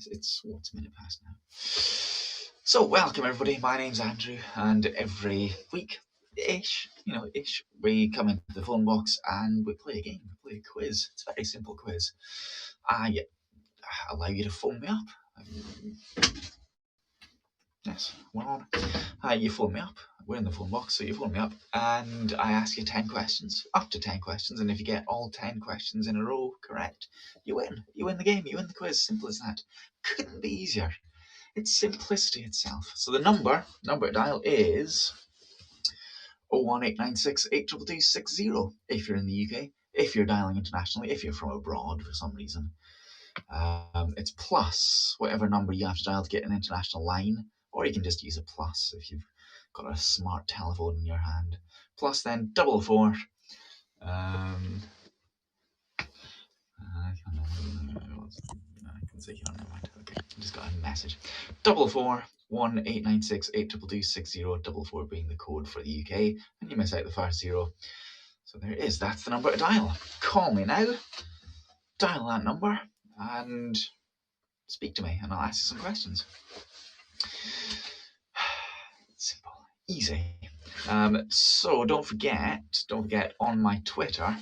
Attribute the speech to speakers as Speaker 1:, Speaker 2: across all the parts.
Speaker 1: It's a minute past now. So welcome everybody. My name's Andrew, and every week-ish, we come into the phone box and we play a game. We play a quiz. It's a very simple quiz. I allow you to phone me up. Yes, we're on. You phone me up. We're in the phone box, so you phone me up, and I ask you 10 questions, up to 10 questions, and if you get all 10 questions in a row correct, you win. You win the game. You win the quiz. Simple as that. Couldn't be easier. It's simplicity itself. So the number to dial is 01896 82260 if you're in the UK. If you're dialing internationally, if you're from abroad for some reason, it's plus whatever number you have to dial to get an international line, or you can just use a plus if you've got a smart telephone in your hand. Plus then 44. I can see here. Never mind. Okay, I just got a message. 44 1896 82260. 44 being the code for the UK, and you miss out the first 0. So there it is. That's the number to dial. Call me now. Dial that number and speak to me, and I'll ask you some questions. Simple, easy. So don't forget on my Twitter,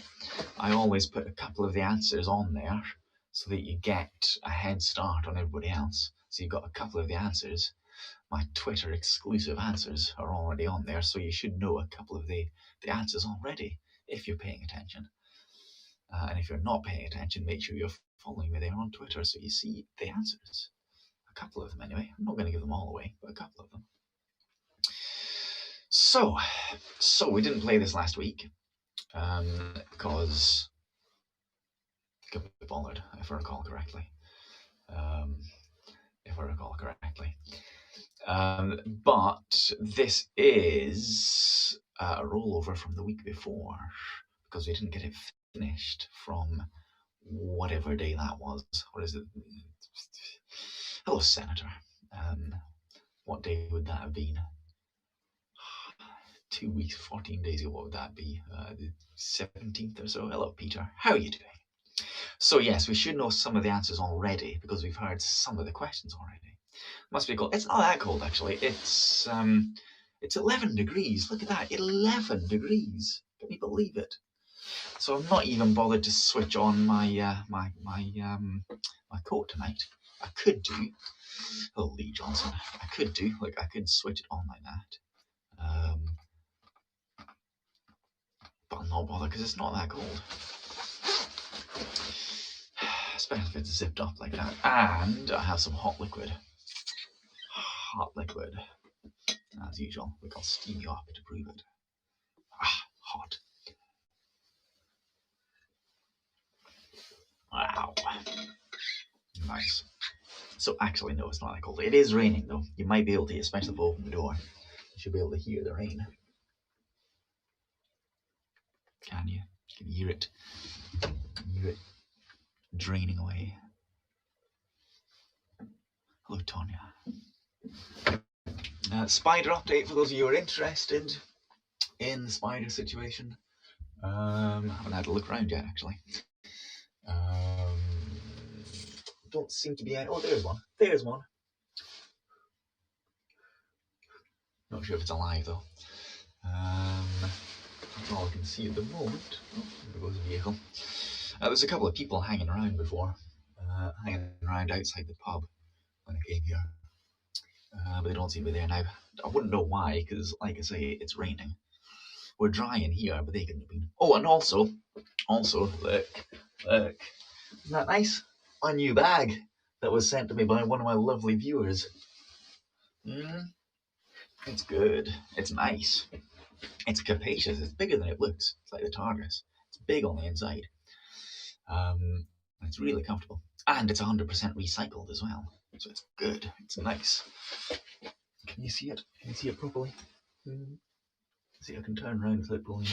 Speaker 1: I always put a couple of the answers on there so that you get a head start on everybody else. So you've got a couple of the answers. My Twitter exclusive answers are already on there, so you should know a couple of the answers already if you're paying attention. And if you're not paying attention, make sure you're following me there on Twitter so you see the answers. A couple of them anyway. I'm not going to give them all away, but a couple of them. So we didn't play this last week because I couldn't be bothered, if I recall correctly. But this is a rollover from the week before because we didn't get it finished from whatever day that was. What is it? Hello, Senator. What day would that have been? 2 weeks, 14 days ago. What would that be? The 17th or so. Hello, Peter. How are you doing? So yes, we should know some of the answers already because we've heard some of the questions already. Must be cold. It's not that cold actually. It's 11 degrees. Look at that, 11 degrees. Can you believe it? So I'm not even bothered to switch on my my coat tonight. I could do. Oh, Lee Johnson. I could switch it on like that. But I'm not bothered because it's not that cold. Especially if it's zipped up like that. And I have some hot liquid. As usual, we can steam you up to prove it. Hot. Wow. Nice. So actually, no, it's not that cold. It is raining though. You might be able to, especially if I open the door. You should be able to hear the rain. Can you? Can you hear it? Hear it draining away. Hello, Tonya. Spider update for those of you who are interested in the spider situation. Haven't had a look around yet, actually. Don't seem to be any. Oh, there's one. There's one. Not sure if it's alive though. That's all I can see at the moment. Oh, there goes a vehicle. There's a couple of people hanging around before, hanging around outside the pub when I came here. But they don't seem to be there now. I wouldn't know why, because like I say, it's raining. We're dry in here, but they couldn't have been. Oh, and also, look. Isn't that nice? A new bag that was sent to me by one of my lovely viewers. It's good. It's nice. It's capacious. It's bigger than it looks. It's like the TARDIS. It's big on the inside. It's really comfortable. And it's 100% recycled as well. So it's good. It's nice. Can you see it? Can you see it properly? See, I can turn around without pulling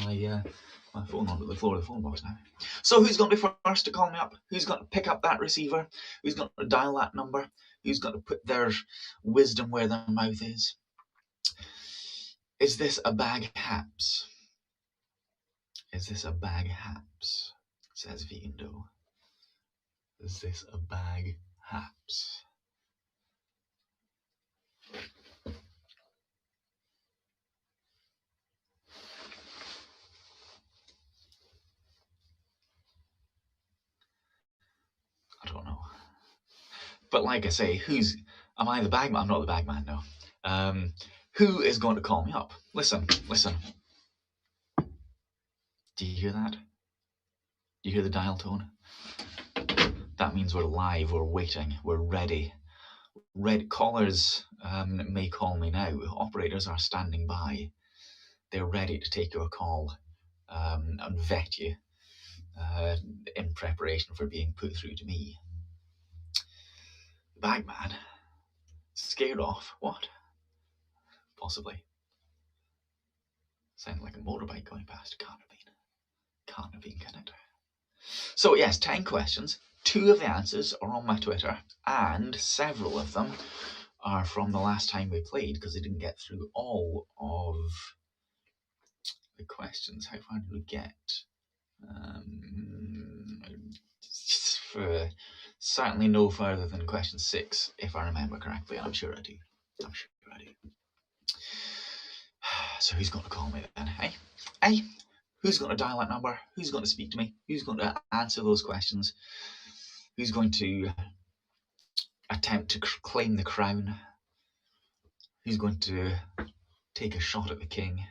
Speaker 1: my phone onto the floor of the phone box now. So who's going to be first to call me up? Who's going to pick up that receiver? Who's going to dial that number? Who's going to put their wisdom where their mouth is? Is this a bag haps? Is this a bag haps? Says Vegan Dough. Is this a bag haps? But like I say, am I the bagman? I'm not the bagman, no. Who is going to call me up? Listen. Do you hear that? Do you hear the dial tone? That means we're live, we're waiting, we're ready. Callers may call me now. Operators are standing by. They're ready to take your call and vet you in preparation for being put through to me. Bagman? Scared off? What? Possibly. Sounds like a motorbike going past. Can't have been, can it? So yes, 10 questions. 2 of the answers are on my Twitter, and several of them are from the last time we played, because I didn't get through all of the questions. How far did we get? Certainly no further than question 6, if I remember correctly, and I'm sure I do. So who's going to call me then? Hey? Who's going to dial that number? Who's going to speak to me? Who's going to answer those questions? Who's going to attempt to claim the crown? Who's going to take a shot at the king?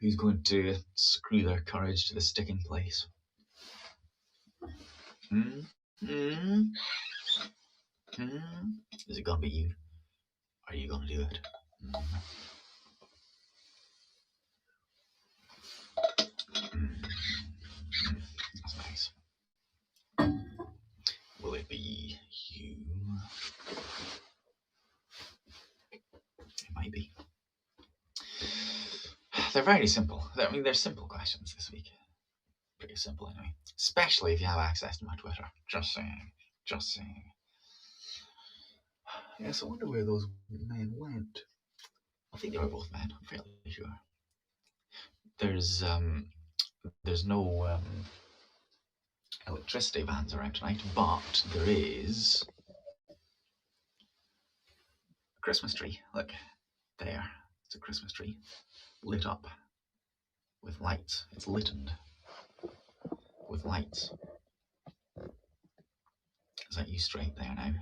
Speaker 1: Who's going to screw their courage to the sticking place? Is it going to be you? Are you going to do it? That's nice. Will it be you? It might be. They're very simple. I mean, they're simple questions this week. Pretty simple anyway. Especially if you have access to my Twitter. Just saying. Yes, I wonder where those men went. I think they were both men. I'm fairly sure. There's no electricity vans around tonight, but there is a Christmas tree. Look, there. It's a Christmas tree. Lit up with lights. It's littened with lights. Is that you straight there now?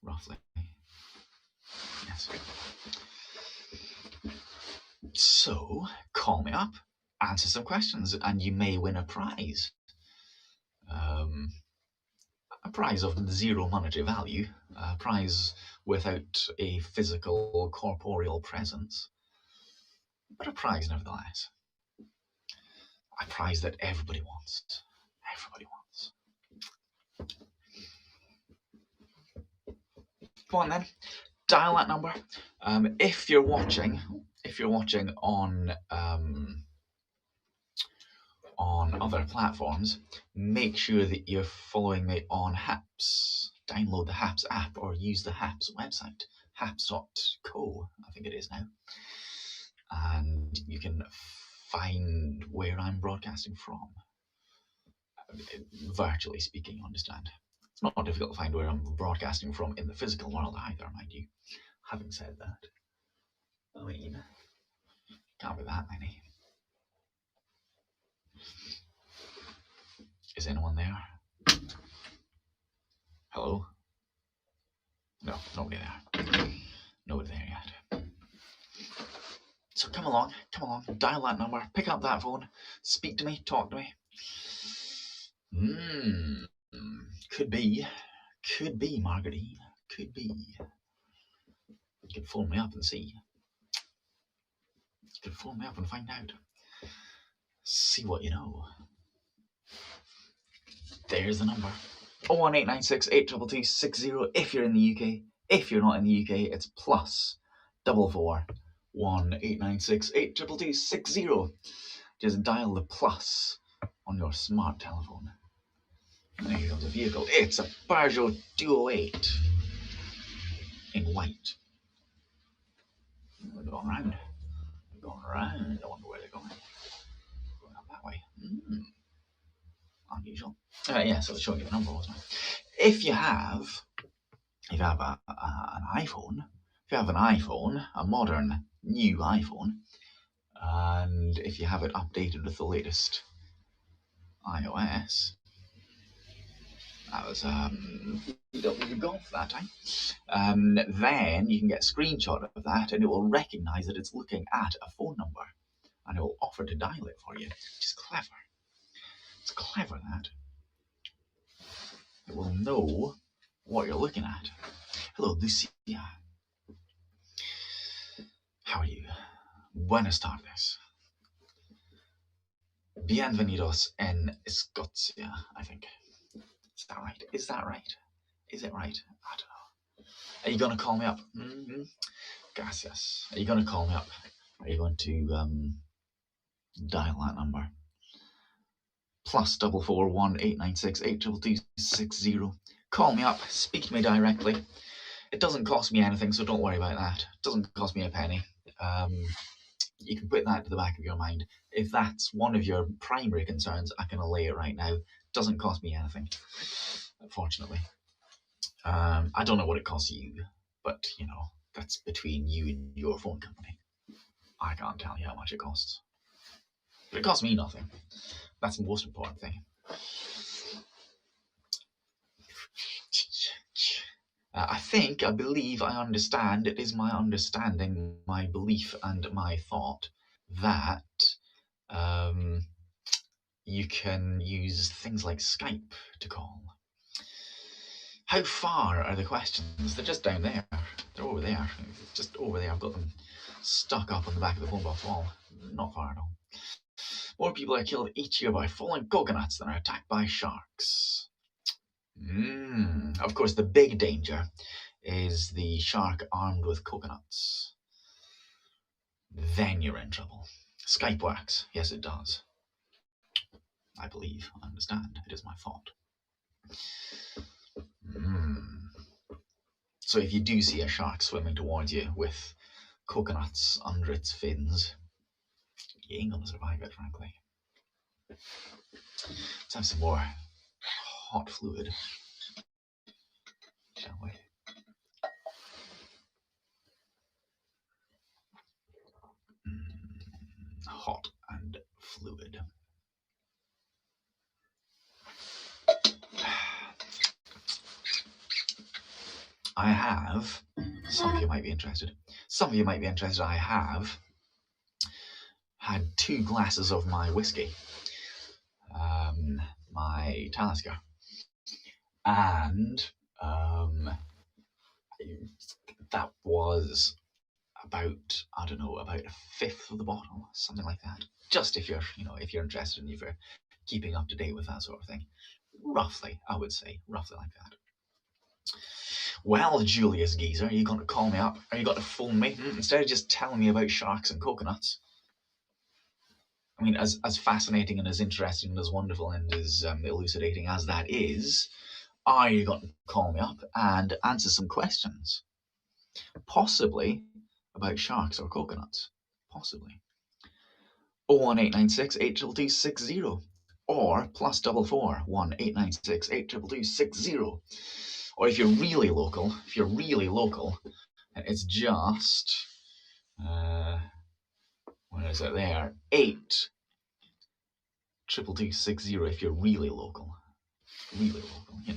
Speaker 1: Roughly. Yes. So, call me up, answer some questions, and you may win a prize. A prize of 0 monetary value, a prize without a physical, corporeal presence, but a prize nevertheless. A prize that everybody wants. Go on then, dial that number. If you're watching on other platforms, make sure that you're following me on Haps. Download the Haps app or use the Haps website, haps.co, I think it is now. And you can find where I'm broadcasting from. Virtually speaking, you understand. It's not difficult to find where I'm broadcasting from in the physical world either, mind you. Having said that, I mean, can't be that many. Is anyone there? Hello? No, nobody there. Nobody there yet. So come along, dial that number, pick up that phone, speak to me, talk to me. Could be, Marguerite, could be. You can phone me up and see. You can phone me up and find out. See what you know. There's the number. 01896 822 60 if you're in the UK. If you're not in the UK, it's plus 44 1896 822 60. Just dial the plus on your smart telephone. And here comes a vehicle. It's a Peugeot 208 in white. They're going around. I wonder where they're going. Going up that way. Unusual. Yeah, so I'll show you the number, wasn't I? If you have an iPhone, a modern new iPhone, and if you have it updated with the latest iOS, was BW Golf that time. Then you can get a screenshot of that, and it will recognise that it's looking at a phone number, and it will offer to dial it for you, which is clever. It's clever, that. It will know what you're looking at. Hello, Lucia. How are you? Buenas tardes. Bienvenidos en Escocia, I think. Is that right? Is that right? Is it right? I don't know. Are you going to call me up? Mm-hmm. Gracias. Are you going to call me up? Are you going to dial that number? +44 1896 822 Call me up. Speak to me directly. It doesn't cost me anything, so don't worry about that. It doesn't cost me a penny. You can put that to the back of your mind. If that's one of your primary concerns, I can allay it right now. It doesn't cost me anything, unfortunately. I don't know what it costs you, but you know, that's between you and your phone company. I can't tell you how much it costs. But it costs me nothing. That's the most important thing. I believe, I understand, it is my understanding, my belief and my thought that you can use things like Skype to call. How far are the questions? They're just down there. They're over there. Just over there. I've got them stuck up on the back of the Phonebox wall. Not far at all. More people are killed each year by falling coconuts than are attacked by sharks. Of course, the big danger is the shark armed with coconuts. Then you're in trouble. Skype works. Yes, it does. I believe. I understand. It is my thought. So if you do see a shark swimming towards you with coconuts under its fins, you ain't gonna survive it, frankly. Let's have some more hot fluid, shall we? Hot and fluid. I have, some of you might be interested, I have had 2 glasses of my whiskey, my Talisker, and that was about, I don't know, about a fifth of the bottle, something like that. Just if you're, if you're interested and if you're keeping up to date with that sort of thing. Roughly, I would say, roughly like that. Well, Julius Geezer, are you going to call me up? Are you going to phone me? Instead of just telling me about sharks and coconuts. I mean, as fascinating and as interesting and as wonderful and as elucidating as that is, are you going to call me up and answer some questions? Possibly about sharks or coconuts. Possibly. 01896 82260 or +44 1896 82260. Or if you're really local, it's just, what is it there? 82260 if you're really local. Really local, you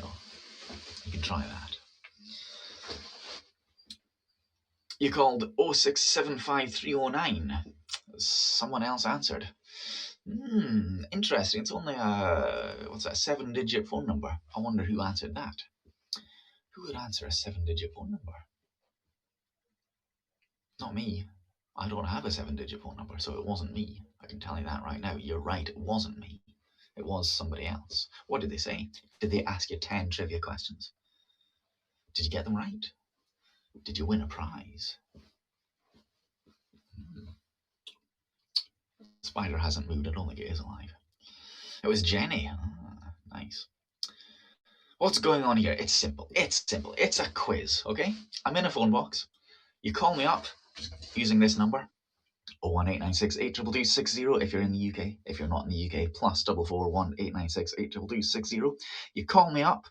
Speaker 1: can try that. You called 0675309. Someone else answered. Interesting. It's only a 7-digit phone number. I wonder who answered that. Who would answer a 7-digit phone number? Not me. I don't have a 7-digit phone number, so it wasn't me. I can tell you that right now. You're right, it wasn't me. It was somebody else. What did they say? Did they ask you 10 trivia questions? Did you get them right? Did you win a prize? Spider hasn't moved. I don't think it is alive. It was Jenny. Nice. What's going on here? It's simple. It's a quiz, okay? I'm in a phone box. You call me up using this number, 01896 82260 if you're in the UK. If you're not in the UK, +44 1896 82260. You call me up.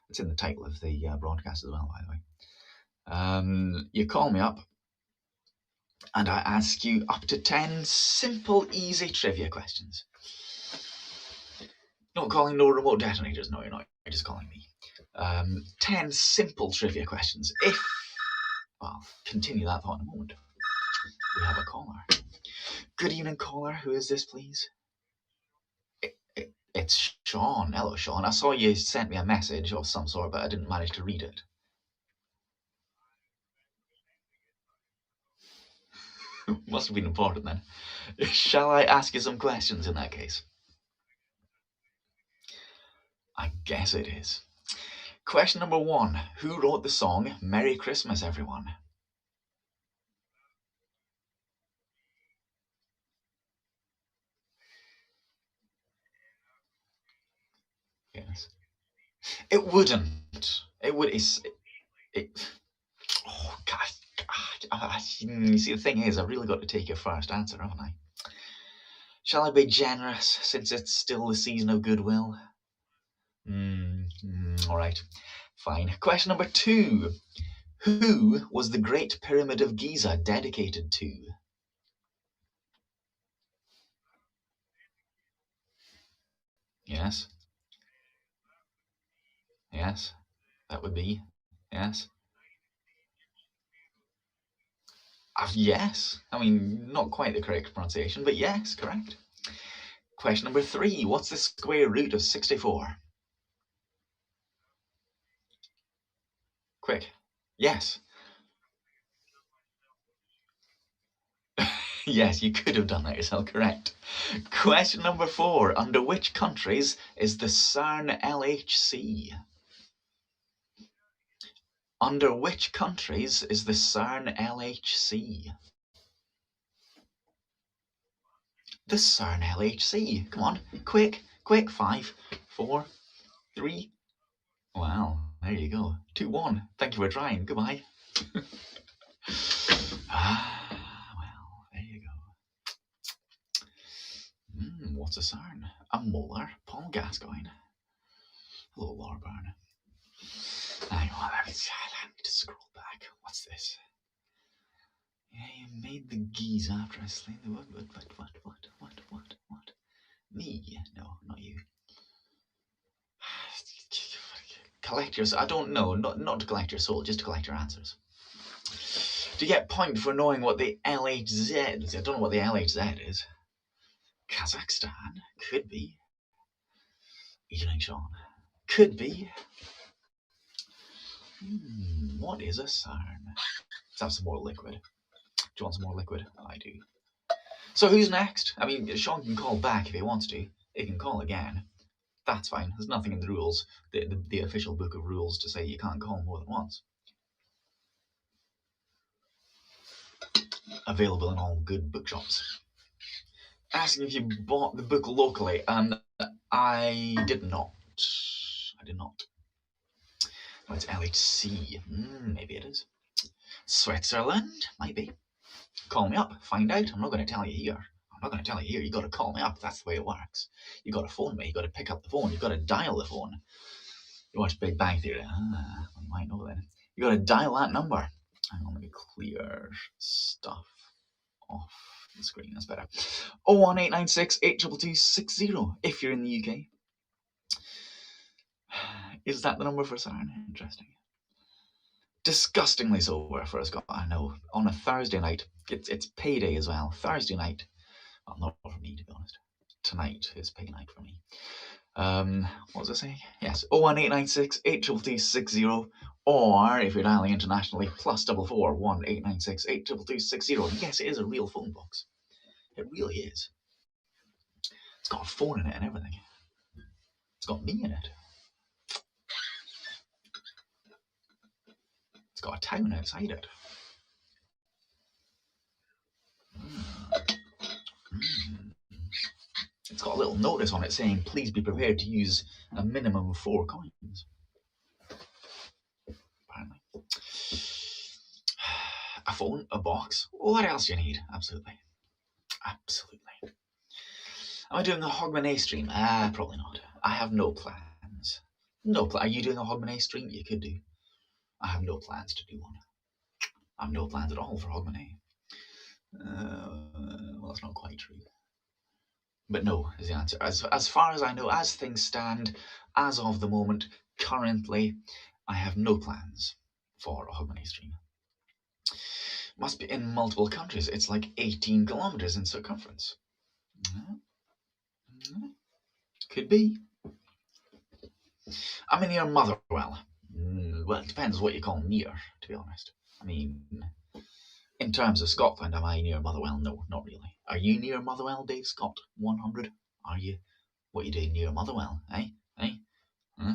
Speaker 1: It's in the title of the broadcast as well, by the way. You call me up and I ask you up to 10 simple, easy trivia questions. Not calling no remote detonators. No, you're not. You're just calling me. 10 simple trivia questions. Well, continue that thought in a moment. We have a caller. Good evening, caller. Who is this, please? It's Sean. Hello, Sean. I saw you sent me a message of some sort, but I didn't manage to read it. Must have been important then. Shall I ask you some questions in that case? I guess it is. Question number 1. Who wrote the song Merry Christmas, Everyone? Yes. It wouldn't. It would. It, oh, gosh. You see, the thing is, I've really got to take your first answer, haven't I? Shall I be generous since it's still the season of goodwill? All right. Fine. Question number 2. Who was the Great Pyramid of Giza dedicated to? Yes. Yes. That would be. Yes. Yes. I mean, not quite the correct pronunciation, but yes, correct. Question number 3. What's the square root of 64? Quick. Yes. Yes, you could have done that yourself, correct. Question number 4. Under which countries is the CERN LHC? Under which countries is the CERN LHC? The CERN LHC. Come on, quick. 5, 4, 3. Well, there you go. 2-1. Thank you for trying. Goodbye. Well, there you go. What's a CERN? A molar. Paul Gascoigne. Hello, Laura Byrne. Hang on, let me to scroll back. What's this? Yeah, you made the geese after I slain the what? Me? No, not you. Collect your. I don't know. Not to collect your soul, just to collect your answers. To get point for knowing what the LHZ is. I don't know what the LHZ is. Kazakhstan? Could be. Evening, Sean. Could be. What is a CERN? Let's have some more liquid. Do you want some more liquid? I do. So who's next? I mean, Sean can call back if he wants to. He can call again. That's fine. There's nothing in the rules, the official book of rules, to say you can't call more than once. Available in all good bookshops. Asking if you bought the book locally, I did not. I did not. Oh, it's LHC. Maybe it is. Switzerland? Might be. Call me up. Find out. I'm not going to tell you here. You got to call me up. That's the way it works. You got to phone me. You got to pick up the phone. You got to dial the phone. You watch Big Bang Theory. You might know then. You got to dial that number. Hang on, let me clear stuff off the screen. That's better. 01896 82260 if you're in the UK. Is that the number for CERN? Interesting. Disgustingly sober for a Scot, I know. On a Thursday night. It's payday as well. Thursday night. Well, not for me, to be honest. Tonight is pay night for me. What was I saying? Yes, 01896 82260, or if you're dialing internationally, +44 1896 82260. Yes, it is a real phone box. It really is. It's got a phone in it and everything. It's got me in it. It's got a town outside it. It's got a little notice on it saying, please be prepared to use a minimum of 4 coins. Apparently. A phone, a box. What else do you need? Absolutely. Am I doing a Hogmanay stream? Probably not. I have no plans. Are you doing a Hogmanay stream? You could do. I have no plans to do one. I have no plans at all for Hogmanay. Well, that's not quite true. But no is the answer. As far as I know, as things stand, as of the moment, currently, I have no plans for a Hogmanay stream. Must be in multiple countries. It's like 18 kilometers in circumference. Could be. I'm near Motherwell. Well, it depends what you call near, to be honest. I mean, in terms of Scotland, am I near Motherwell? No, not really. Are you near Motherwell, Dave Scott 100? Are you? What are you doing near Motherwell, eh? Eh? Huh?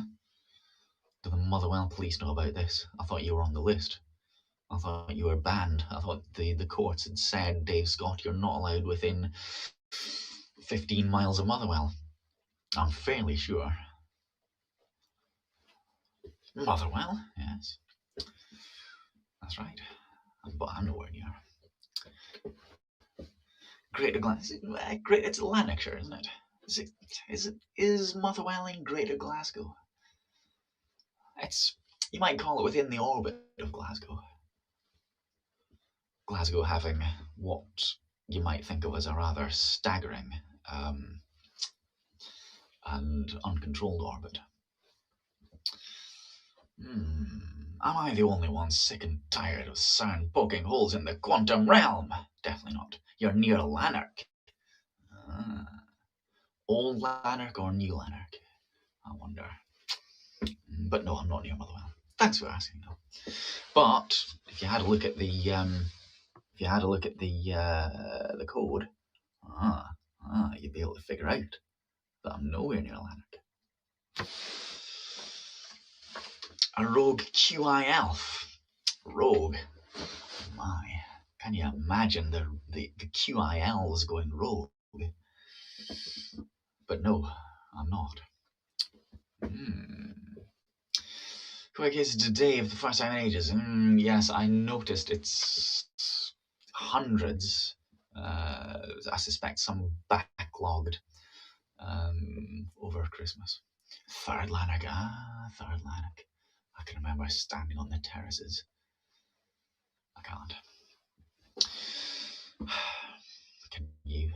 Speaker 1: Do the Motherwell police know about this? I thought you were on the list. I thought you were banned. I thought the courts had said, Dave Scott, you're not allowed within 15 miles of Motherwell. I'm fairly sure. Motherwell, yes. That's right. But I'm nowhere near. Greater Glasgow. It's Lanarkshire, isn't it? Is Motherwell in Greater Glasgow? You might call it within the orbit of Glasgow. Glasgow having what you might think of as a rather staggering and uncontrolled orbit. Am I the only one sick and tired of CERN poking holes in the quantum realm? Definitely not. You're near Lanark. Old Lanark or new Lanark? I wonder. But no, I'm not near Motherwell. Thanks for asking, though. But if you had a look at the code, you'd be able to figure out that I'm nowhere near Lanark. A rogue QI elf. Rogue. My, can you imagine the QI elves going rogue? But no, I'm not. Quick is today for the first time in ages. Yes, I noticed it's hundreds. I suspect some backlogged over Christmas. Third Lanark. Third Lanark. I can remember standing on the terraces. I can't. Can you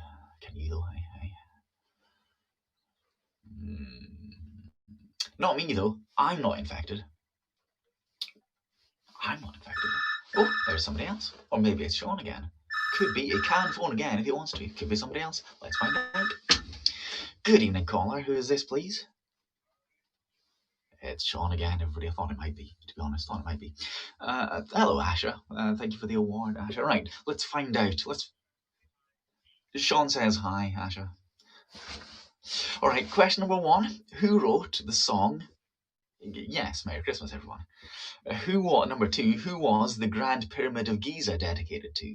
Speaker 1: though? Hey? Not me though. I'm not infected. Oh, there's somebody else. Or maybe it's Sean again. Could be. He can phone again if he wants to. Could be somebody else. Let's find out. Good evening, caller. Who is this, please? It's Sean again, everybody. I thought it might be, to be honest. Thought it might be. Hello, Asha. Thank you for the award, Asha. Right, let's find out. Sean says hi, Asha. All right, question number 1. Who wrote the song? Yes, Merry Christmas, everyone. Number 2, who was the Grand Pyramid of Giza dedicated to?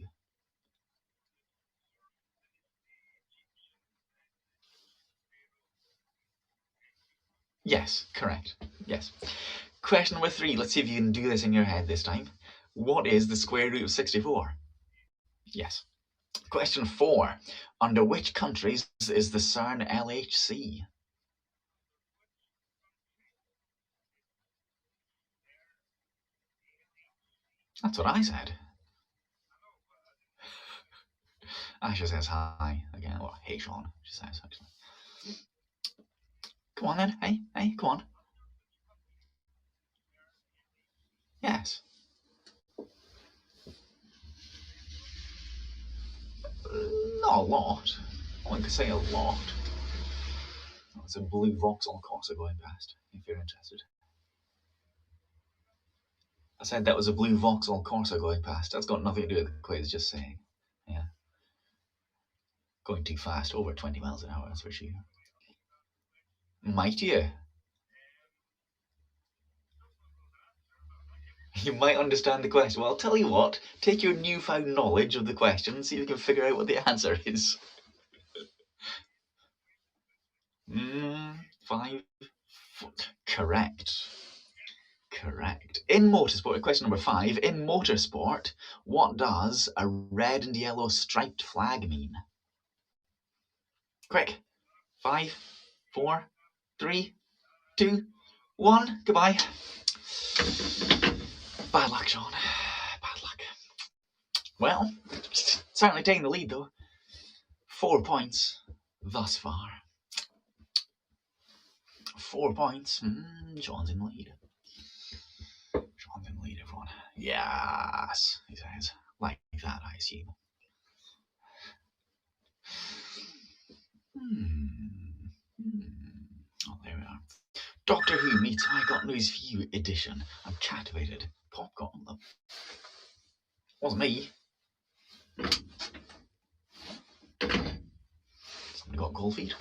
Speaker 1: Yes, correct. Yes. Question number 3. Let's see if you can do this in your head this time. What is the square root of 64? Yes. Question 4. Under which countries is the CERN LHC? That's what I said. Asha says hi again. Well, hey, Sean, she says, actually. Come on then. Hey, come on. Yes. Not a lot. I wouldn't say a lot. It's a blue Vauxhall Corsa going past, if you're interested. I said that was a blue Vauxhall Corsa going past. That's got nothing to do with the quiz, just saying. Yeah. Going too fast, over 20 miles an hour, that's for sure. Might you? You might understand the question. Well, I'll tell you what, take your newfound knowledge of the question and see if you can figure out what the answer is. 5, 4. Correct. In motorsport, question number 5. In motorsport, what does a red and yellow striped flag mean? Quick. 5, 4, 3, 2, 1. Goodbye. Bad luck, Sean. Bad luck. Well, certainly taking the lead though. 4 points. thus far. 4 points. Sean's in the lead. Sean's in the lead, everyone. Yes, he says. Like that, I assume. Oh, there we are. Doctor Who meets I Got News for You edition. I'm captivated. Popcorn them. Wasn't me. Somebody got cold feet.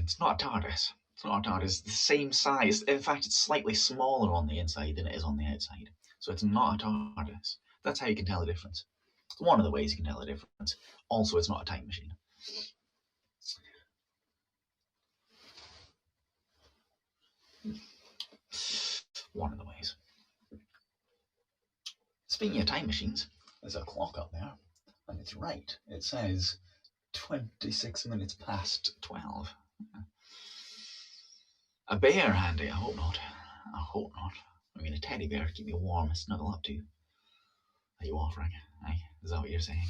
Speaker 1: It's not a TARDIS. It's not a TARDIS. It's the same size. In fact, it's slightly smaller on the inside than it is on the outside. So it's not a TARDIS. That's how you can tell the difference. It's one of the ways you can tell the difference. Also, it's not a time machine. One of the ways. Speaking of time machines, there's a clock up there, and it's right. It says 26 minutes past 12. A bear handy? I hope not. I hope not. I mean, a teddy bear to keep me warm, snuggle up to. Are you offering? Aye? Is that what you're saying?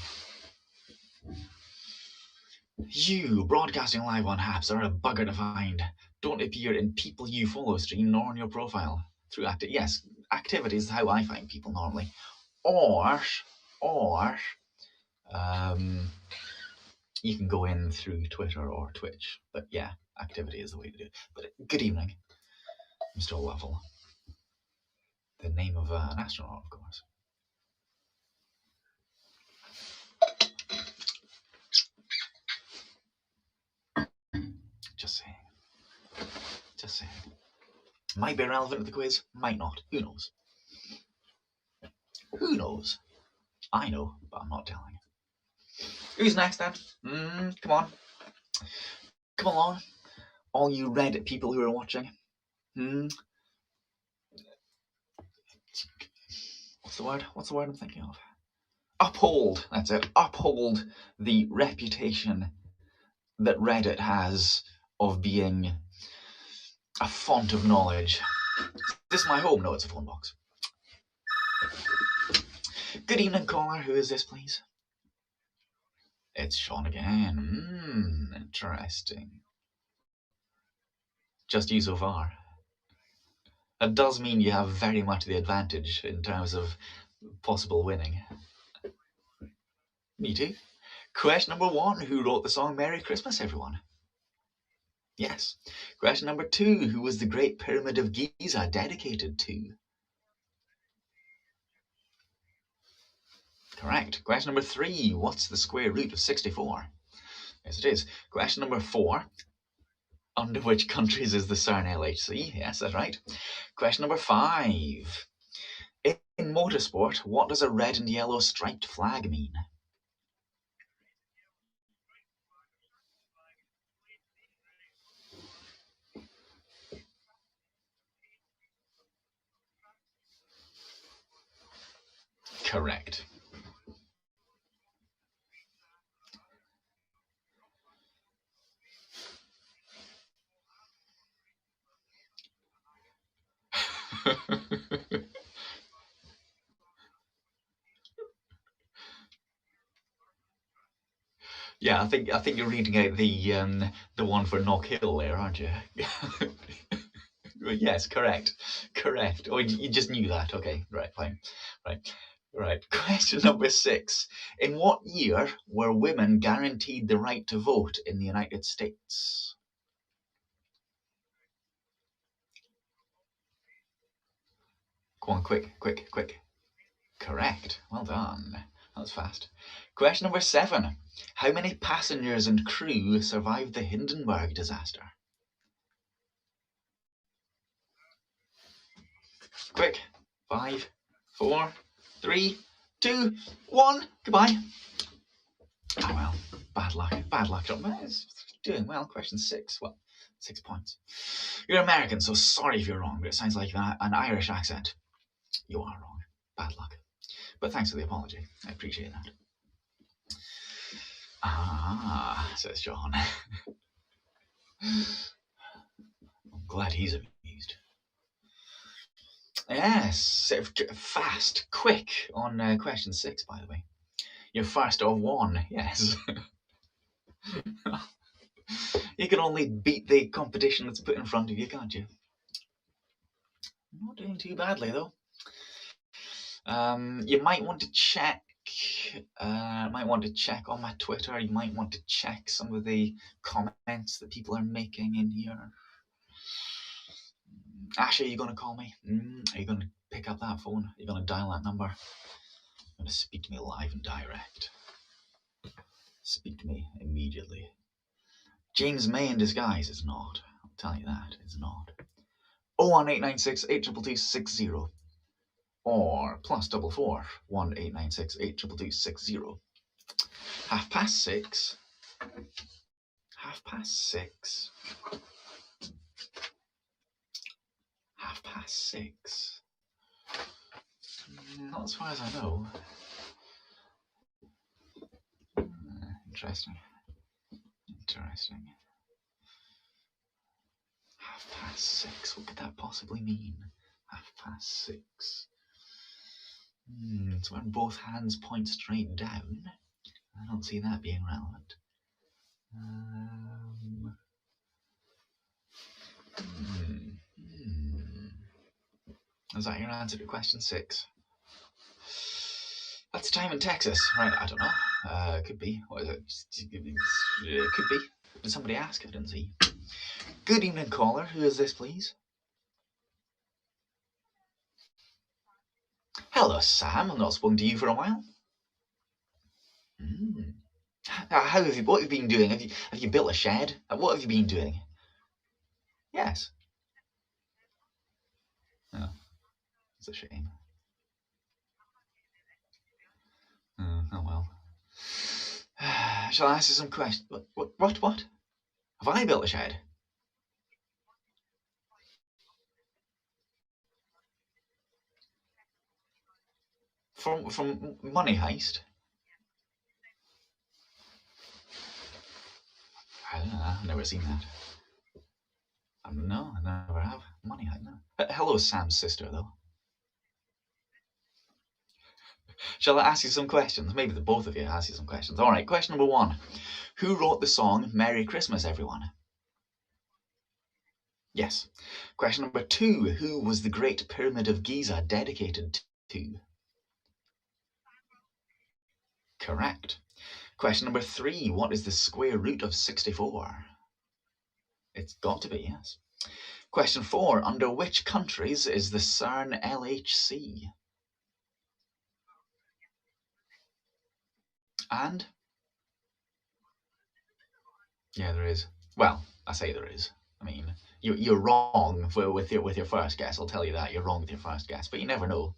Speaker 1: You, broadcasting live on Haps, are a bugger to find. Don't appear in people you follow stream nor on your profile. Through activity is how I find people normally. Or you can go in through Twitter or Twitch. But yeah, activity is the way to do it. But good evening, Mr. Lovell. The name of an astronaut, of course. Just saying. Might be relevant to the quiz, might not. Who knows? Who knows? I know, but I'm not telling. Who's next then? Come on. Come along. All you Reddit people who are watching. What's the word? What's the word I'm thinking of? Uphold. That's it. Uphold the reputation that Reddit has of being a font of knowledge. This is my home. No, it's a phone box. Good evening, caller. Who is this, please? It's Sean again. Interesting. Just you so far. That does mean you have very much the advantage in terms of possible winning. Me too. Question number 1. Who wrote the song Merry Christmas, everyone? Yes. Question number 2. Who was the Great Pyramid of Giza dedicated to? Correct. Question number 3. What's the square root of 64? Yes, it is. Question number 4. Under which countries is the CERN LHC? Yes, that's right. Question number 5. In motorsport, what does a red and yellow striped flag mean? Correct. Yeah, I think you're reading out the one for Knock Hill there, aren't you? Yes, correct. Oh, you just knew that. Okay, right, fine. Right. Question number 6. In what year were women guaranteed the right to vote in the United States? Go on, quick. Correct. Well done. That was fast. Question number 7. How many passengers and crew survived the Hindenburg disaster? Quick. 5, 4, 3, 2, 1. Goodbye. Oh well, bad luck. It's doing well. Question 6. Well, 6 points. You're American, so sorry if you're wrong, but it sounds like an Irish accent. You are wrong. Bad luck. But thanks for the apology. I appreciate that. Says John. I'm glad he's amused. Yes, fast, quick on question 6, by the way. You're first of 1, yes. You can only beat the competition that's put in front of you, can't you? Not doing too badly, though. You might want to check. Might want to check on my Twitter. You might want to check some of the comments that people are making in here. Ashley, are you going to call me? Are you going to pick up that phone? Are you going to dial that number? You're going to speak to me live and direct. Speak to me immediately. James May in disguise is not. I'll tell you that. It's not. 01896 82260 or +44 1896 82260. 6:30. 6:30. 6:30. Not as far as I know. Interesting. 6:30. What could that possibly mean? 6:30. It's when both hands point straight down. I don't see that being relevant. Is that your answer to question 6? That's time in Texas, right? I don't know. Could be. What is it? Could be. Did somebody ask? I didn't see. Good evening, caller. Who is this, please? Hello, Sam. I've not spoken to you for a while. How have you? What have you been doing? Have you built a shed? What have you been doing? Yes. Oh, it's a shame. Oh well. Shall I ask you some questions? What? Have I built a shed? From Money Heist? I don't know. I've never seen that. No, I never have. Money Heist, no. Hello, Sam's sister, though. Shall I ask you some questions? Maybe the both of you ask you some questions. All right, question number 1. Who wrote the song Merry Christmas, Everyone? Yes. Question number 2. Who was the Great Pyramid of Giza dedicated to? Correct. Question number 3. What is the square root of 64? It's got to be, yes. Question 4. Under which countries is the CERN LHC? And? Yeah, there is. Well, I say there is. I mean, you're wrong with your first guess. I'll tell you that. You're wrong with your first guess, but you never know.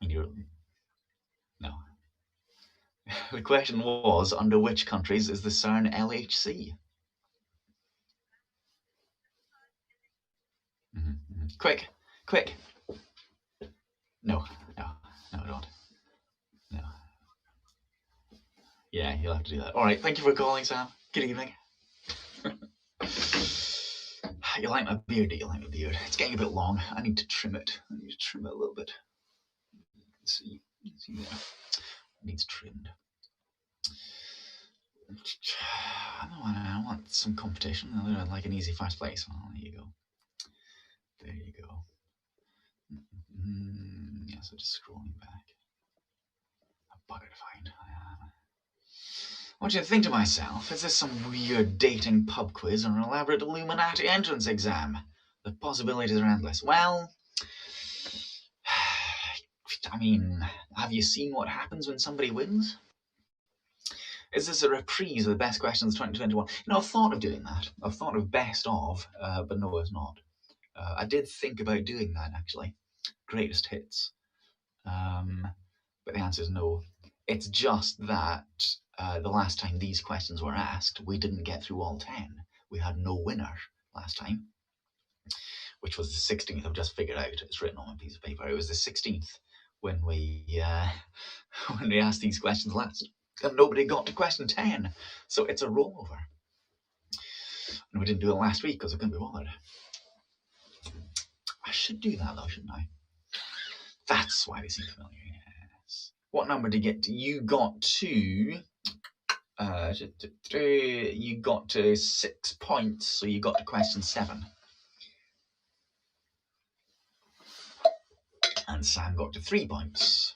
Speaker 1: I mean, no. The question was, under which countries is the CERN LHC? Quick. No, don't. No. Yeah, you'll have to do that. All right, thank you for calling, Sam. Good evening. You like my beard, do you like my beard? It's getting a bit long. I need to trim it. A little bit. See there. It needs trimmed. I want some competition. I like an easy first place. Oh, there you go. Yeah, so just scrolling back. A bugger to find. I want you to think to myself, is this some weird dating pub quiz or an elaborate Illuminati entrance exam? The possibilities are endless. Well, I mean, have you seen what happens when somebody wins? Is this a reprise of the best questions 2021? I've thought of doing that. I've thought of best of, but no, it's not. I did think about doing that, actually. Greatest hits. But the answer is no. It's just that the last time these questions were asked, we didn't get through all 10. We had no winner last time, which was the 16th. I've just figured out. It's written on a piece of paper. It was the 16th when we asked these questions last, and nobody got to question 10. So it's a rollover. And we didn't do it last week because I couldn't be bothered. I should do that though, shouldn't I? That's why they seem familiar. Yes. What number did you get to? You got to... you got to 6 points, so you got to question 7. And Sam got to 3 points.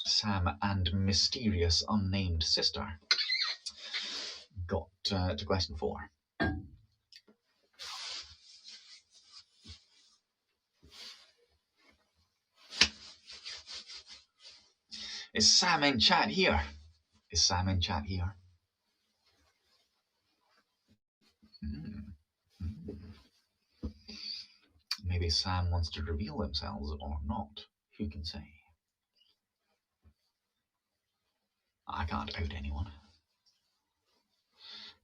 Speaker 1: Sam and mysterious unnamed sister got to question 4. Is Sam in chat here? Is Sam in chat here? Maybe Sam wants to reveal themselves or not. Who can say? I can't out anyone.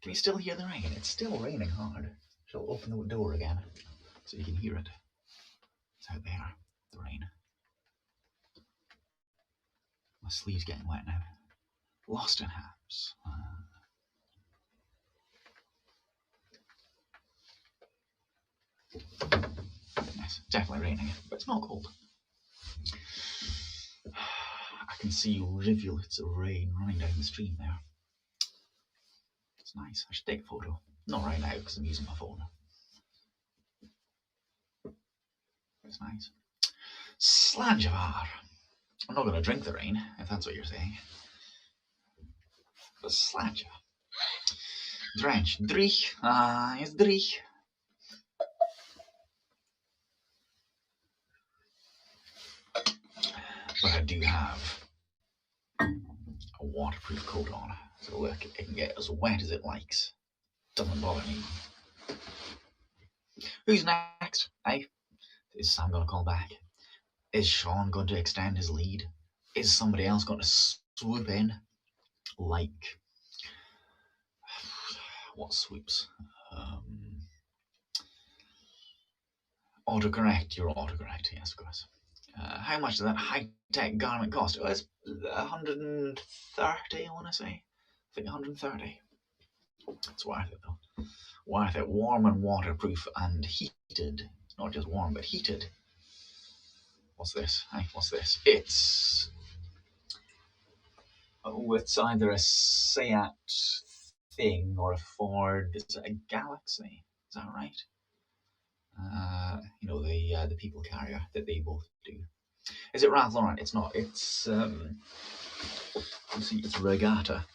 Speaker 1: Can you still hear the rain? It's still raining hard. Shall open the door again so you can hear it. It's out there, the rain. My sleeve's getting wet now. Lost in Habs. Yes, definitely raining, but it's not cold. I can see rivulets of rain running down the stream there. It's nice. I should take a photo. Not right now because I'm using my phone. It's nice. Slanjavar. I'm not going to drink the rain, if that's what you're saying. But Slanja. Drench. Drich. Is Drich. But I do have a waterproof coat on. So look, it can get as wet as it likes. Doesn't bother me. Who's next? Hey? Is Sam going to call back? Is Sean going to extend his lead? Is somebody else going to swoop in? Like... What swoops? Autocorrect. You're autocorrect, yes, of course. How much does that high-tech garment cost? Oh, it's 130, I want to say. I think 130. It's worth it, though. Worth it. Warm and waterproof and heated. Not just warm, but heated. What's this? Hey, what's this? It's either a Seat thing or a Ford. It's a Galaxy. Is that right? You know, the people carrier that they both do. Is it Ralph Lauren? It's not. It's let's see. It's Regatta.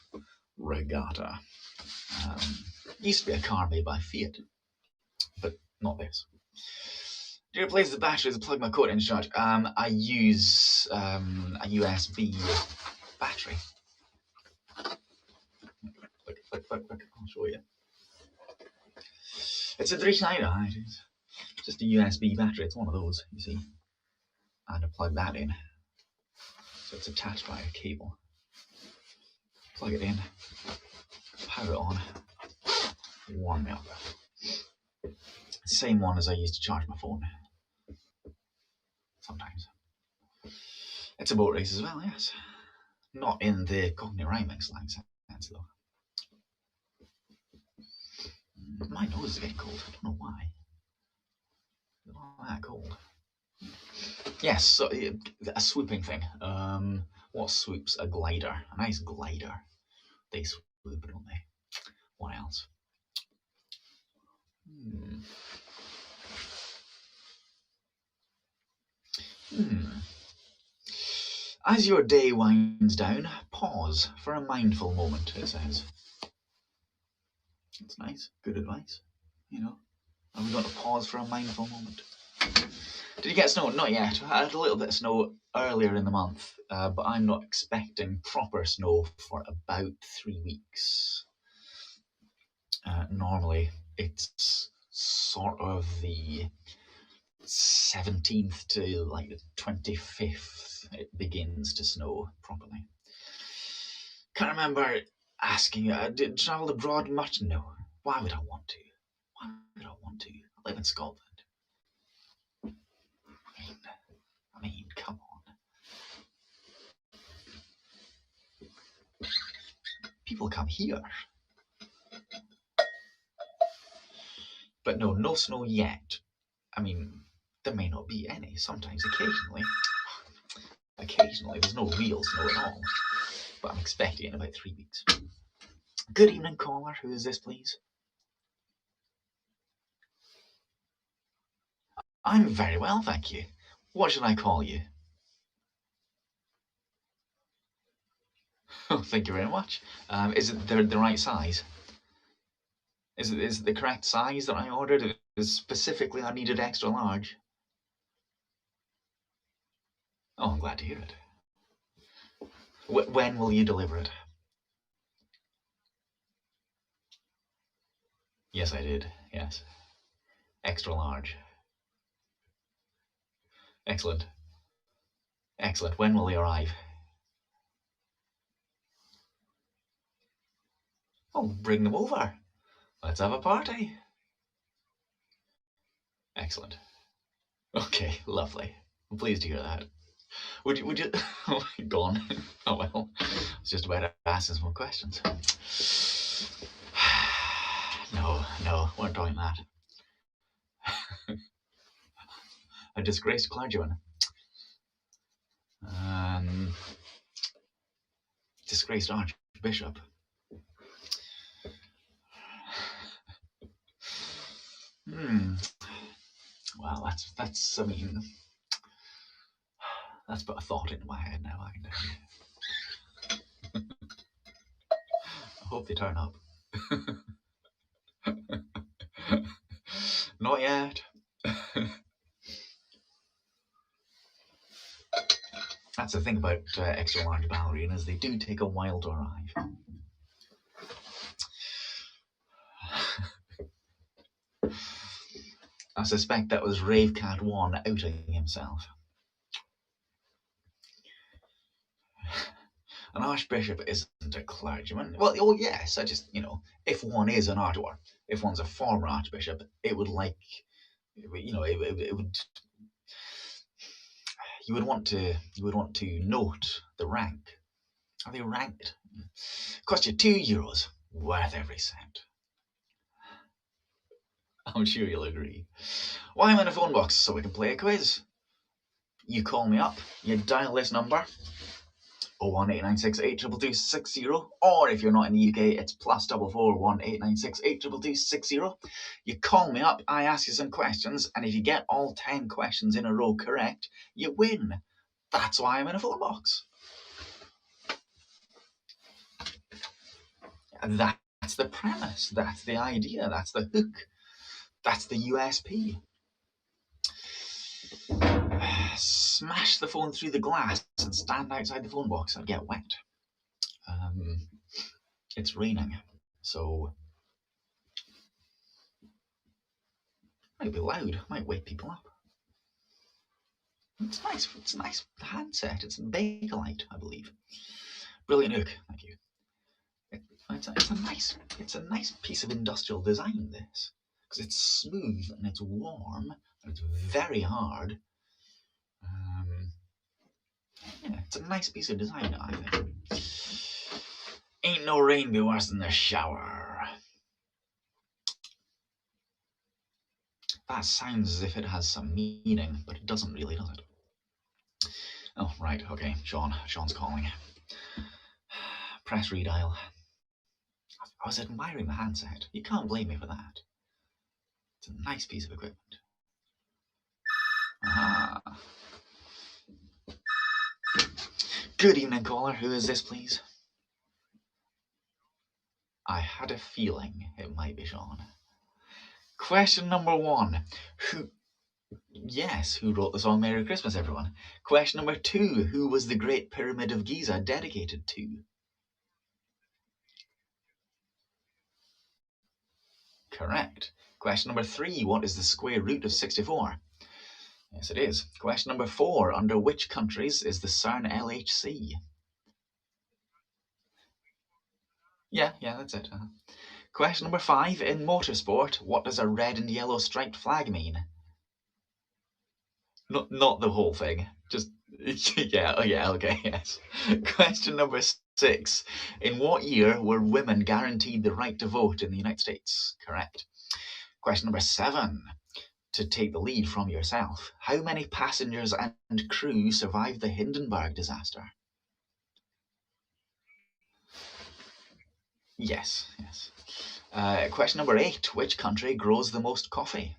Speaker 1: Regatta. Used to be a car made by Fiat, but not this. Do you replace the batteries and plug my coat in charge? I use a USB battery. Look, I'll show you. It's a 3.9. It is. Just a USB battery. It's one of those, you see. And I plug that in. So it's attached by a cable. Plug it in. Power it on. Warm me up. Same one as I use to charge my phone. Sometimes. It's a boat race as well, yes. Not in the Cockney rhyming slang sense, though. My nose is getting cold. I don't know why. It's not that cold. Yes, so a swooping thing. What swoops? A glider. A nice glider. They swoop, don't they? What else? As your day winds down, pause for a mindful moment, it says. That's nice. Good advice. You know, are we going to pause for a mindful moment? Did you get snow? Not yet. I had a little bit of snow earlier in the month, but I'm not expecting proper snow for about 3 weeks. Normally, it's sort of the 17th to like the 25th it begins to snow properly. Can't remember asking, did you travel abroad much? No. Why would I want to? Why would I want to? I live in Scotland. I mean, come on. People come here. But no snow yet. I mean, there may not be any, sometimes, occasionally. Occasionally, there's no real snow at all, but I'm expecting it in about 3 weeks. Good evening, caller. Who is this, please? I'm very well, thank you. What should I call you? Oh, thank you very much. Is it the right size? Is it the correct size that I ordered? Specifically, I needed extra large. Oh, I'm glad to hear it. When will you deliver it? Yes, I did. Yes. Extra large. Excellent. Excellent. When will they arrive? Oh, bring them over. Let's have a party. Excellent. Okay, lovely. I'm pleased to hear that. Would you, oh, gone. Oh well, I was just about to ask some more questions. No, weren't doing that. A disgraced clergyman. Disgraced archbishop. Well, that's. I mean, that's put a thought into my head now. I hope they turn up. Not yet. That's the thing about extra large ballerinas, they do take a while to arrive. I suspect that was Ravecat 1 outing himself. An archbishop isn't a clergyman. Well, oh yes, I just, if one is an archbishop, if one's a former archbishop, it would it would. You would want to note the rank. Are they ranked? Cost you €2, worth every cent. I'm sure you'll agree. Why am I in a phone box? So we can play a quiz. You call me up, you dial this number, 01896822260, or if you're not in the UK, it's +44 189682260. You call me up, I ask you some questions, and if you get all 10 questions in a row correct, you win. That's why I'm in a phone box. And that's the premise, that's the idea, that's the hook, that's the USP. Smash the phone through the glass and stand outside the phone box and get wet. It's raining, so it might be loud, might wake people up. It's a nice handset, it's a Bakelite, I believe. Brilliant hook, thank you. It's a nice piece of industrial design, this, because it's smooth and it's warm and it's very hard. Yeah, it's a nice piece of design, I think. Ain't no rain be worse than the shower. That sounds as if it has some meaning, but it doesn't really, does it? Oh, right, okay, Sean's calling. Press redial. I was admiring the handset. You can't blame me for that. It's a nice piece of equipment. Ah. Good evening, caller. Who is this, please? I had a feeling it might be Sean. Question number 1. Who wrote the song Merry Christmas, everyone? Question number 2. Who was the Great Pyramid of Giza dedicated to? Correct. Question number 3. What is the square root of 64? Yes, it is. Question number 4. Under which countries is the CERN LHC? Yeah, that's it. Question number 5. In motorsport, what does a red and yellow striped flag mean? Not the whole thing. Just yeah, okay, yes. Question number 6. In what year were women guaranteed the right to vote in the United States? Correct. Question number 7. to take the lead from yourself. How many passengers and crew survived the Hindenburg disaster? Yes. Question number 8. Which country grows the most coffee?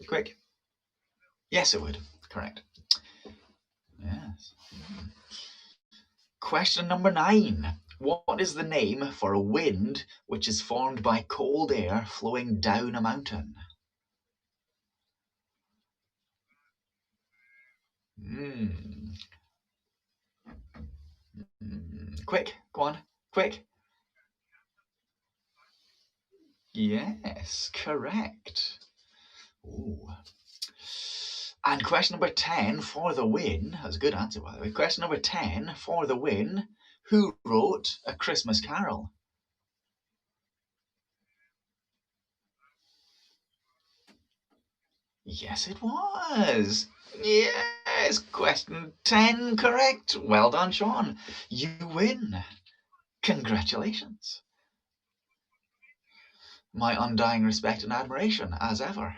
Speaker 1: Quick. Yes, it would. Correct. Yes. Question number 9. What is the name for a wind which is formed by cold air flowing down a mountain? Quick, go on, quick. Yes, correct. Ooh. And question number 10 for the win. That's a good answer, by the way. Question number 10 for the win. Who wrote A Christmas Carol? Yes, it was. Yes, question 10 correct. Well done, Sean. You win. Congratulations. My undying respect and admiration, as ever.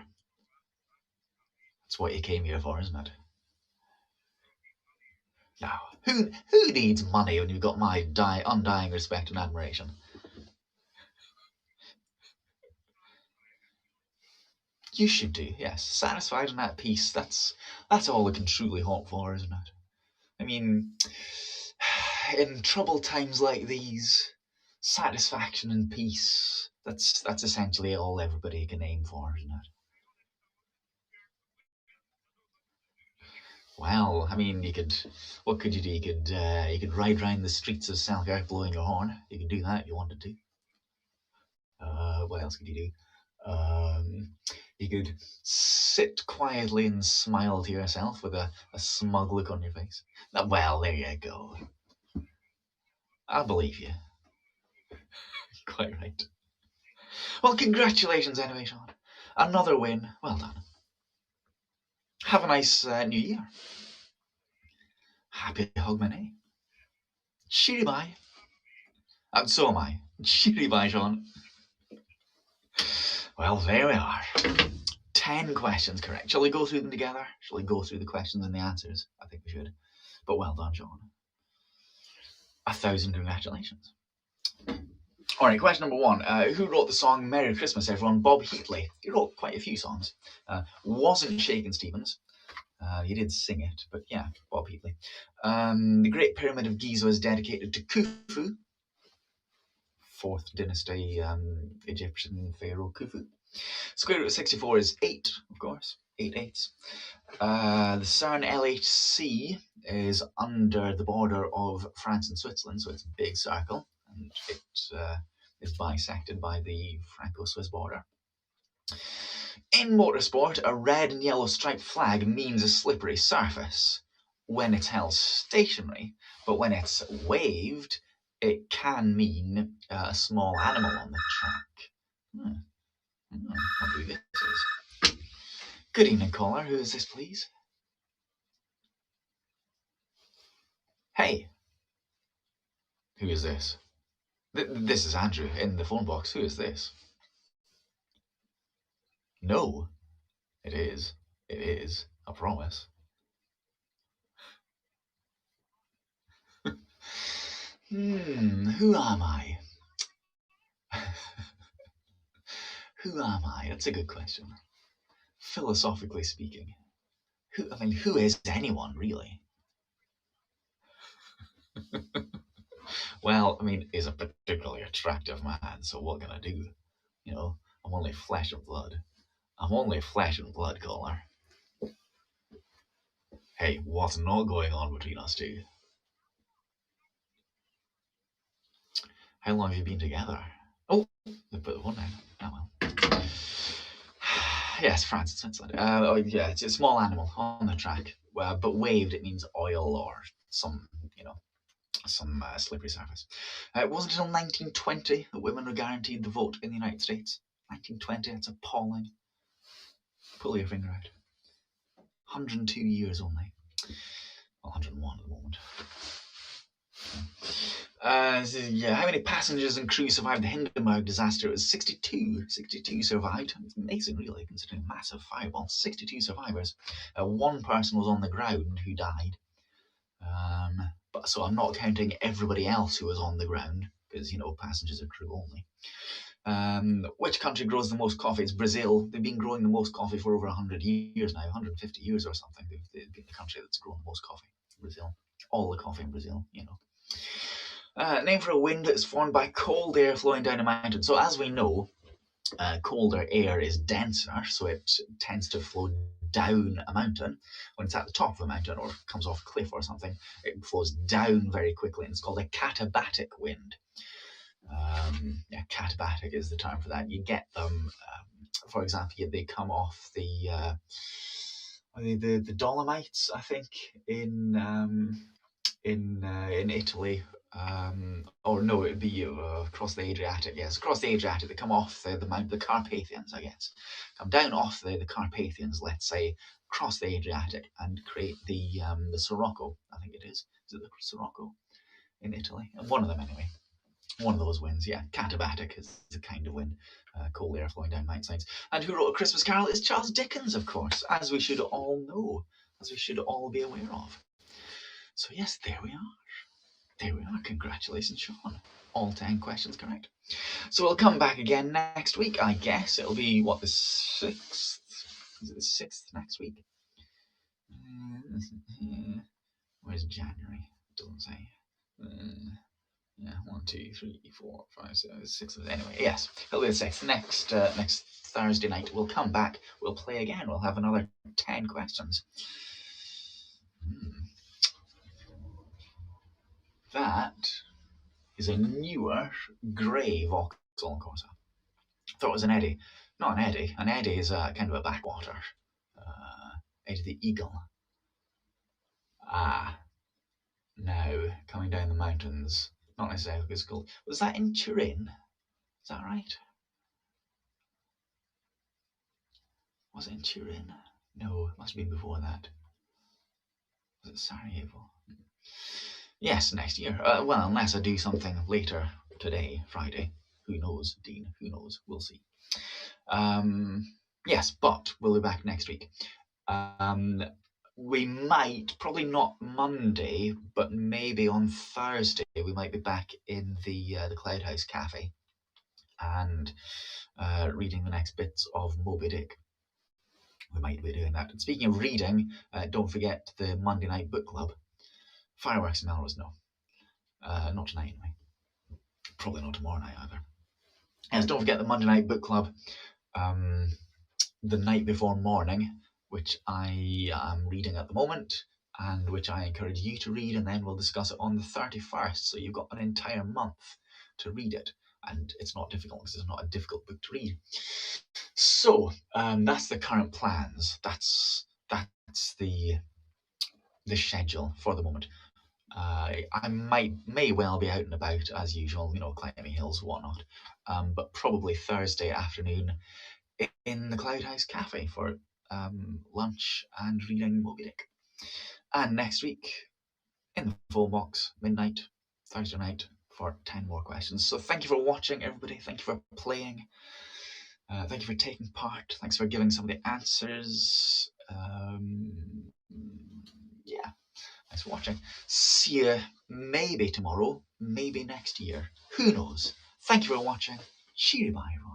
Speaker 1: That's what you came here for, isn't it? Now, who needs money when you've got my undying respect and admiration? You should do, yes. Satisfied and at peace. That's all we can truly hope for, isn't it? I mean, in troubled times like these, satisfaction and peace. That's essentially all everybody can aim for, isn't it? Well, I mean, what could you do? You could ride around the streets of Selkirk blowing your horn. You could do that if you wanted to. What else could you do? You could sit quietly and smile to yourself with a smug look on your face. Well, there you go. I believe you. Quite right. Well, congratulations anyway, Sean. Another win. Well done. Have a nice new year. Happy Hogmanay. Cheery bye. And so am I. Cheery bye, Sean. Well, there we are. 10 questions correct. Shall we go through them together? Shall we go through the questions and the answers? I think we should. But well done, Sean. 1,000 congratulations. All right, question number 1. Who wrote the song Merry Christmas, Everyone? Bob Heatley. He wrote quite a few songs. Wasn't Shakin' Stevens. He did sing it, but yeah, Bob Heatley. The Great Pyramid of Giza is dedicated to Khufu, 4th dynasty Egyptian pharaoh Khufu. Square root of 64 is 8, of course. 8 eighths. The CERN LHC is under the border of France and Switzerland, so it's a big circle, and it is bisected by the Franco-Swiss border. In motorsport, a red and yellow striped flag means a slippery surface when it's held stationary, but when it's waved, it can mean a small animal on the track. Wonder who this is. Good evening, caller. Who is this, please? Hey. Who is this? This is Andrew in the phone box. Who is this? No. It is. It is. I promise. Who am I? Who am I? That's a good question. Philosophically speaking, who is anyone, really? Well, he's a particularly attractive man, so what can I do? I'm only flesh and blood. I'm only flesh and blood, caller. Hey, what's not going on between us two? How long have you been together? Oh, they put the one down. Oh well. Yes, France and Switzerland. Yeah, it's a small animal on the track. But waved, it means oil or some slippery surface. It wasn't until 1920 that women were guaranteed the vote in the United States. 1920, that's appalling. Pull your finger out. 102 years only. Well, 101 at the moment. How many passengers and crew survived the Hindenburg disaster? It was 62. 62 survived. It's amazing, really, considering a massive fireball. 62 survivors. One person was on the ground who died. But so I'm not counting everybody else who was on the ground, because, passengers are crew only. Which country grows the most coffee? It's Brazil. They've been growing the most coffee for over 100 years now, 150 years or something. They've been the country that's grown the most coffee. Brazil. All the coffee in Brazil, Name for a wind that is formed by cold air flowing down a mountain. So as we know, colder air is denser, so it tends to flow down a mountain. When it's at the top of a mountain or comes off a cliff or something, it flows down very quickly, and it's called a catabatic wind. Catabatic is the term for that. You get them, for example, they come off the Dolomites, I think, in Italy. Or no, it would be across the Adriatic. Yes, across the Adriatic. They come off the Carpathians, I guess. Come down off the Carpathians, let's say, cross the Adriatic and create the Sirocco. I think it is. Is it the Sirocco in Italy? One of them, anyway. One of those winds, yeah. Catabatic is the kind of wind, cold air flowing down mountainsides. And who wrote A Christmas Carol? It's Charles Dickens, of course, as we should all know, as we should all be aware of. So yes, there we are. There we are. Congratulations, Sean. All 10 questions correct. So we'll come back again next week, I guess. It'll be, the 6th? Is it the 6th next week? Where's January? It doesn't say. 1, 2, 3, 4, 5, 6. Anyway, yes, it'll be the 6th. Next Thursday night, we'll come back. We'll play again. We'll have another 10 questions. That is a newer grey Vauxhall Corsa. Thought it was an eddy. Not an eddy. An eddy is kind of a backwater. Eddy the Eagle. Now, coming down the mountains. Not necessarily it's called. Was that in Turin? Is that right? Was it in Turin? No, it must have been before that. Was it Sarajevo? Yes, next year. Well, unless I do something later today, Friday. Who knows, Dean? Who knows? We'll see. Yes, but we'll be back next week. We might, probably not Monday, but maybe on Thursday, we might be back in the Cloud House Cafe and reading the next bits of Moby Dick. We might be doing that. And speaking of reading, don't forget the Monday night book club. Fireworks in Melrose, no. Not tonight, anyway. Probably not tomorrow night either. And don't forget the Monday night book club the night before morning, which I am reading at the moment, and which I encourage you to read, and then we'll discuss it on the 31st. So you've got an entire month to read it, and it's not difficult because it's not a difficult book to read. So that's the current plans. That's the schedule for the moment. I may well be out and about as usual, climbing hills, whatnot. But probably Thursday afternoon in the Cloud House Cafe for lunch and reading Moby Dick. And next week in the Phonebox, midnight, Thursday night, for 10 more questions. So thank you for watching, everybody. Thank you for playing. Thank you for taking part. Thanks for giving some of the answers. Thanks for watching. See you maybe tomorrow, maybe next year. Who knows? Thank you for watching. Cheery bye, everyone.